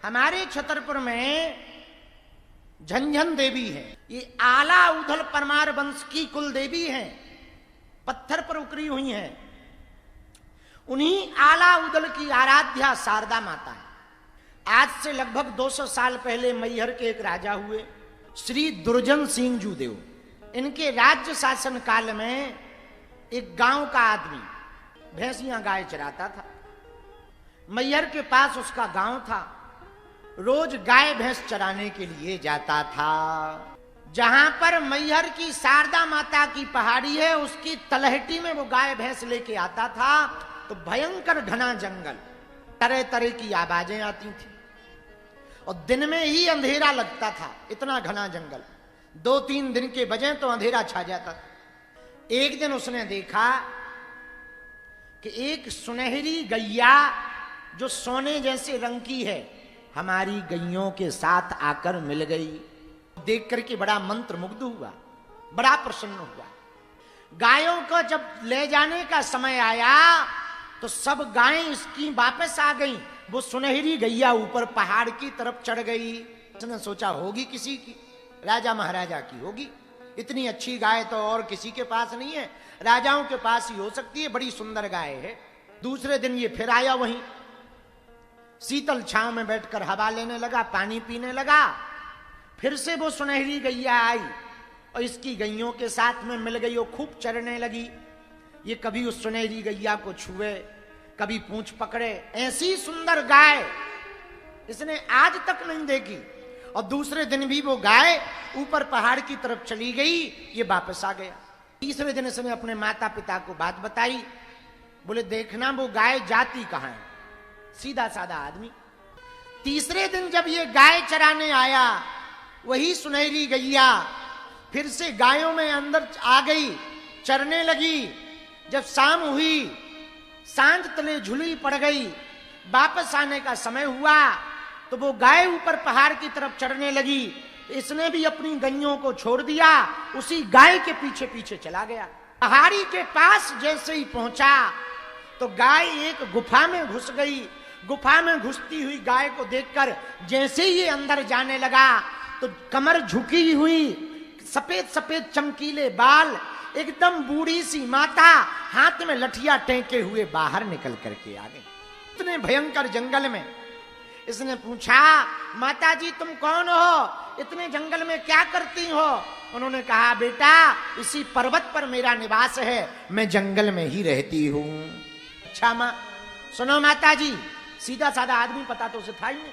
हमारे छतरपुर में झंझन देवी है। ये आला उधल परमार वंश की कुल देवी है, पत्थर पर उकरी हुई हैं। उन्हीं आला उदल की आराध्या शारदा माता है। आज से लगभग 200 साल पहले मैहर के एक राजा हुए, श्री दुर्जन सिंह जूदेव। इनके राज्य शासन काल में एक गांव का आदमी भैंसियां गाय चराता था। मैहर के पास उसका गांव था। रोज गाय भैंस चराने के लिए जाता था। जहां पर मैहर की शारदा माता की पहाड़ी है, उसकी तलहटी में वो गाय भैंस लेके आता था तो भयंकर घना जंगल, तरह तरह की आवाजें आती थी और दिन में ही अंधेरा लगता था। इतना घना जंगल, 2-3 दिन के बजाय तो अंधेरा छा जाता था। एक दिन उसने देखा कि एक सुनहरी गैया जो सोने जैसे रंग की है, हमारी गैयों के साथ आकर मिल गई। देख करके बड़ा मंत्रमुग्ध हुआ, बड़ा प्रसन्न हुआ। गायों को जब ले जाने का समय आया तो सब गायें इसकी वापस आ गईं। वो सुनहरी गैया ऊपर पहाड़ की तरफ चढ़ गई। उसने सोचा होगी किसी की, राजा महाराजा की होगी। इतनी अच्छी गाय तो और किसी के पास नहीं है, राजाओं के पास ही हो सकती है, बड़ी सुंदर गाय है। दूसरे दिन ये फिर आया, वहीं शीतल छांव में बैठकर हवा लेने लगा, पानी पीने लगा। फिर से वो सुनहरी गैया आई और इसकी गैयों के साथ में मिल गई। वो खूब चरने लगी। ये कभी उस सुनहरी गैया को छुए, कभी पूंछ पकड़े। ऐसी सुंदर गाय इसने आज तक नहीं देखी। और दूसरे दिन भी वो गाय ऊपर पहाड़ की तरफ चली गई, ये वापस आ गया। तीसरे दिन इसने अपने माता पिता को बात बताई। बोले देखना वो गाय जाती कहां है, सीधा साधा आदमी। तीसरे दिन जब ये गाय चराने आया, वही सुनहरी गैया फिर से गायों में अंदर आ गई, चरने लगी। जब शाम हुई, सांझ तले झुली पड़ गई, वापस आने का समय हुआ तो वो गाय ऊपर पहाड़ की तरफ चढ़ने लगी। इसने भी अपनी गैयों को छोड़ दिया, उसी गाय के पीछे पीछे चला गया। पहाड़ी के पास जैसे ही पहुंचा तो गाय एक गुफा में घुस गई। गुफा में घुसती हुई गाय को देखकर जैसे ही ये अंदर जाने लगा तो कमर झुकी हुई, सफेद सफेद चमकीले बाल, एकदम बूढ़ी सी माता हाथ में लठिया टेके हुए बाहर निकल करके आ गई। इतने भयंकर जंगल में इसने पूछा, माता जी तुम कौन हो, इतने जंगल में क्या करती हो? उन्होंने कहा, बेटा इसी पर्वत पर मेरा निवास है, मैं जंगल में ही रहती हूं। अच्छा मां, सुनो माता जी, सीधा साधा आदमी, पता तो उसे था ही नहीं।